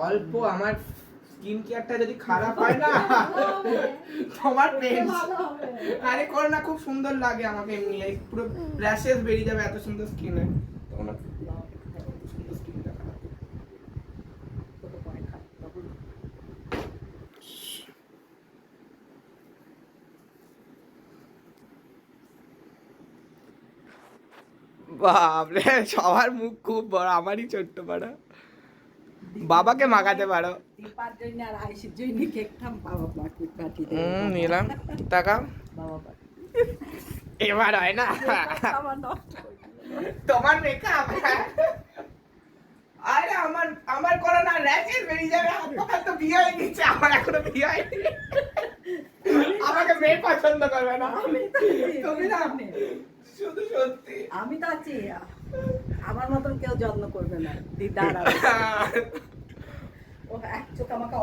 অল্প আমার স্কিন কেয়ারটা যদি খারাপ হয় না তোমার পেন্স আরে করো না, খুব সুন্দর লাগে আমাকে এমনি পুরো র্যাশেস বেরিয়ে যাবে এত সুন্দর স্কিনে তখন সুন্দর স্কিনটা খারাপ। বাপরে সবার মুখ খুব বড়, আমারই ছোট্ট পাড়া। বাবাকে মাখাতে পারো। নিলাম টাকা এবার হয় না তোমার মেকআপ। আরে আমার করো না, র্যাশেস বেরিয়ে যাবে। তোমার তো বিয়ে হয়ে গেছে, আমার এখনো বিয়ে হয়নি। আমাকে মেয়ে পছন্দ করবে না তুমি না, শুধু সত্যি আমি তো আছি, আমার মতন কেউ যত্ন করবে না দিদার। ও এক চোখ আমাকে